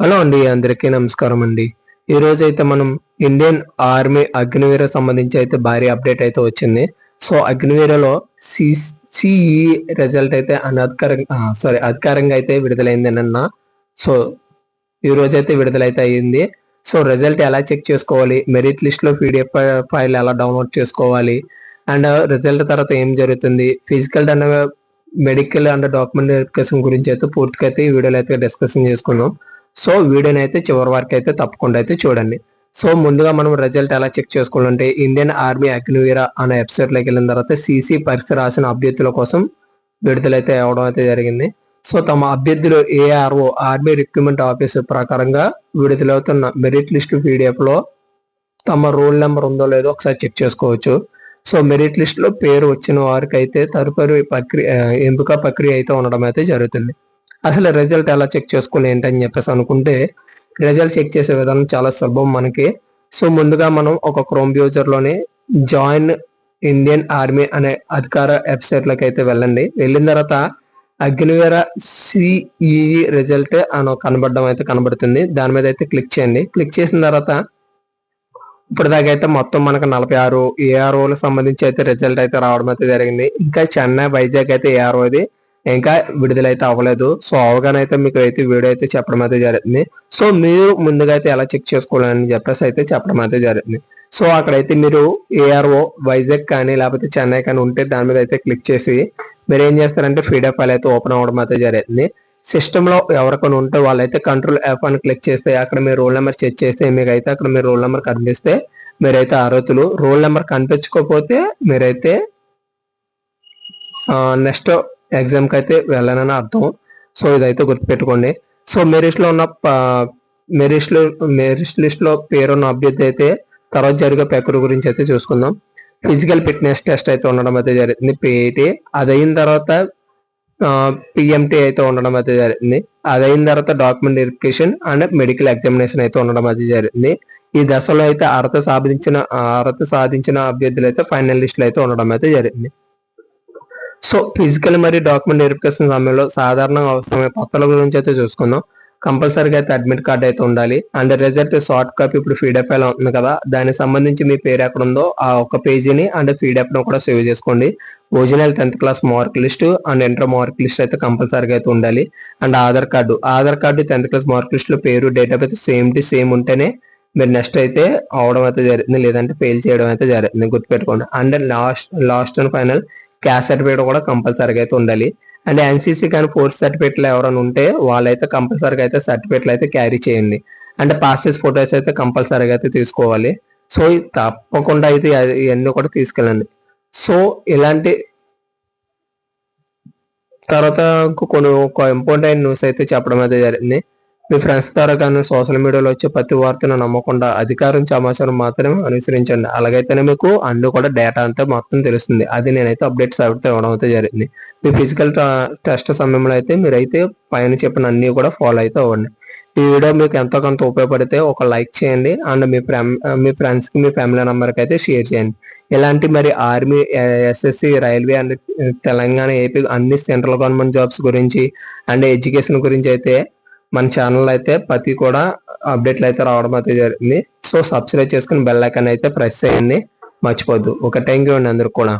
Hello అండి, అందరికీ నమస్కారం అండి. ఈ రోజు అయితే మనం ఇండియన్ ఆర్మీ అగ్నివీర సంబంధించి అయితే భారీ అప్డేట్ అయితే వచ్చింది. సో అగ్నివీరలో సిఈ రిజల్ట్ అయితే అధికారంగా అయితే విడుదలైంది నిన్న. సో ఈ రోజు అయితే విడుదలైతే అయ్యింది. సో రిజల్ట్ ఎలా చెక్ చేసుకోవాలి, మెరిట్ లిస్ట్ లో పీడిఎఫ్ ఫైల్ ఎలా డౌన్లోడ్ చేసుకోవాలి, అండ్ రిజల్ట్ తర్వాత ఏం జరుగుతుంది, physical and medical and document verification గురించి అయితే పూర్తిగా అయితే ఈ వీడియోలో అయితే డిస్కషన్ చేసుకుందాం. సో వీడియోని అయితే చివరి వరకు అయితే తప్పకుండా అయితే చూడండి. సో ముందుగా మనం రిజల్ట్ ఎలా చెక్ చేసుకోవాలంటే ఇండియన్ ఆర్మీ అగ్నివీర అనే వెబ్సైట్ లోకి వెళ్ళిన తర్వాత సిసి పరీక్ష రాసిన అభ్యర్థుల కోసం విడుదలైతే అవడం అయితే జరిగింది. సో తమ అభ్యర్థులు ఏఆర్ఓ ఆర్మీ రిక్రూట్మెంట్ ఆఫీసర్ ప్రకారంగా విడుదలవుతున్న మెరిట్ లిస్ట్ పీడిఎఫ్ లో తమ రోల్ నెంబర్ ఉందో లేదో ఒకసారి చెక్ చేసుకోవచ్చు. సో మెరిట్ లిస్ట్ లో పేరు వచ్చిన వారికి అయితే తదుపరి ఎంపిక ప్రక్రియ అయితే ఉండడం అయితే జరుగుతుంది. అసలు రిజల్ట్ ఎలా చెక్ చేసుకోవాలి ఏంటని చెప్పేసి అనుకుంటే రిజల్ట్ చెక్ చేసే విధానం చాలా సులభం మనకి. సో ముందుగా మనం ఒక క్రోమ్ బ్రౌజర్ లోనే జాయిన్ ఇండియన్ ఆర్మీ అనే అధికార వెబ్సైట్ లోకి అయితే వెళ్ళండి. వెళ్ళిన తర్వాత అగ్నివీర సిఈ రిజల్ట్ అని కనబడడం అయితే కనబడుతుంది. దాని మీద అయితే క్లిక్ చేయండి. క్లిక్ చేసిన తర్వాత ఇప్పటిదాకా అయితే మొత్తం మనకు 46 ఏఆర్ఓలకు సంబంధించి అయితే రిజల్ట్ అయితే రావడం అయితే జరిగింది. ఇంకా చెన్నై, వైజాగ్ అయితే ఏఆర్ఓది ఇంకా విడుదలైతే అవ్వలేదు. సో అవగాహన అయితే మీకు అయితే వీడియో అయితే చెప్పడం అయితే జరుగుతుంది. సో మీరు ముందుగా అయితే ఎలా చెక్ చేసుకోవాలని చెప్పేసి అయితే చెప్పడం అయితే జరుగుతుంది. సో అక్కడైతే మీరు ఏఆర్ఓ వైజాగ్ కానీ లేకపోతే చెన్నై కానీ ఉంటే దాని మీద అయితే క్లిక్ చేసి మీరు ఏం చేస్తారంటే పీడిఎఫ్ ఫైల్ అయితే ఓపెన్ అవ్వడం అయితే జరుగుతుంది. సిస్టమ్ లో ఎవరికైనా ఉంటే వాళ్ళైతే కంట్రోల్ ఎఫ్ అని క్లిక్ చేస్తే అక్కడ మీ రోల్ నెంబర్ చెక్ చేస్తే మీకు అయితే అక్కడ మీ రోల్ నెంబర్ కనిపిస్తే మీరైతే అర్హతలు. రోల్ నెంబర్ కనిపించకపోతే మీరైతే నెక్స్ట్ ఎగ్జామ్ కి అయితే వెళ్ళనని అర్థం. సో ఇదైతే గుర్తుపెట్టుకోండి. సో మెరిట్ లో ఉన్న మెరిట్ లిస్ట్ లో పేరున్న అభ్యర్థి అయితే తర్వాత జరిగే ప్రక్రియ గురించి అయితే చూసుకుందాం. ఫిజికల్ ఫిట్నెస్ టెస్ట్ అయితే ఉండడం అయితే జరుగుతుంది, పిఐటి. అది అయిన తర్వాత పిఎంటి అయితే ఉండడం అయితే జరుగుతుంది. అది అయిన తర్వాత document verification and medical examination అయితే ఉండడం అయితే జరుగుతుంది. ఈ దశలో అయితే అర్హత సాధించిన అభ్యర్థులు అయితే ఫైనల్ లిస్ట్ లో అయితే ఉండడం అయితే జరిగింది. సో ఫిజికల్ మరియు డాక్యుమెంట్ వెరిఫికేషన్ సమయంలో సాధారణంగా అవసరమైన పత్రాల గురించి అయితే చూసుకుందాం. కంపల్సరీగా అయితే అడ్మిట్ కార్డ్ అయితే ఉండాలి. అండ్ రిజల్ట్ సాఫ్ట్ కాపీ ఇప్పుడు పీడిఎఫ్ ఫైల్ అవుతుంది కదా, దానికి సంబంధించి మీ పేరు ఎక్కడ ఉందో ఆ ఒక పేజీని అండ్ పీడిఎఫ్ ను కూడా సేవ్ చేసుకోండి. Original 10th class mark list and inter mark list అయితే కంపల్సరీగా అయితే ఉండాలి. And Aadhaar card 10th class mark list లో పేరు, డేట్ ఆఫ్ బర్త్ సేమ్ ఉంటేనే మీరు నెక్స్ట్ అయితే అవడం అయితే జరుగుతుంది, లేదంటే ఫెయిల్ చేయడం అయితే జరుగుతుంది, గుర్తుపెట్టుకోండి. And last and final caste certificate కూడా కంపల్సరీగా అయితే ఉండాలి. అండ్ ఎన్సీసీ కానీ ఫోర్స్ సర్టిఫికేట్లు ఎవరైనా ఉంటే వాళ్ళైతే కంపల్సరీగా అయితే సర్టిఫికేట్లు అయితే క్యారీ చేయండి. అంటే పాసెస్ ఫొటోస్ అయితే కంపల్సరీగా అయితే తీసుకోవాలి. సో తప్పకుండా అయితే ఇవన్నీ కూడా తీసుకెళ్ళండి. సో ఇలాంటి తర్వాత కొన్ని ఇంపార్టెంట్ న్యూస్ అయితే చెప్పడం అయితే జరిగింది. మీ ఫ్రెండ్స్ ద్వారా కానీ సోషల్ మీడియాలో వచ్చే ప్రతి వార్తను నమ్మకుండా అధికారం సమాచారం మాత్రమే అనుసరించండి. అలాగైతేనే మీకు అన్ని కూడా డేటా అంతా మొత్తం తెలుస్తుంది. అది నేనైతే అప్డేట్స్ అయితే ఇవ్వడం అయితే జరిగింది. మీ ఫిజికల్ టెస్ట్ సమయంలో అయితే మీరైతే పైన చెప్పిన అన్ని కూడా ఫాలో అయితే అవ్వండి. ఈ వీడియో మీకు ఎంతో కొంత ఉపయోగపడితే ఒక లైక్ చేయండి. అండ్ మీ ఫ్రెండ్స్ కి, మీ ఫ్యామిలీ మెంబర్కి అయితే షేర్ చేయండి. ఇలాంటి మరి army, SSC, railway and Telangana, AP అన్ని సెంట్రల్ గవర్నమెంట్ జాబ్స్ గురించి అండ్ ఎడ్యుకేషన్ గురించి అయితే మన ఛానల్ అయితే ప్రతి కూడా అప్డేట్లు అయితే రావడం అయితే జరిగింది. సో సబ్స్క్రైబ్ చేసుకుని బెల్ ఐకాన్ అయితే ప్రెస్ చేయండి, మర్చిపోద్దు. ఒక థ్యాంక్ యూ అండి అందరికి కూడా.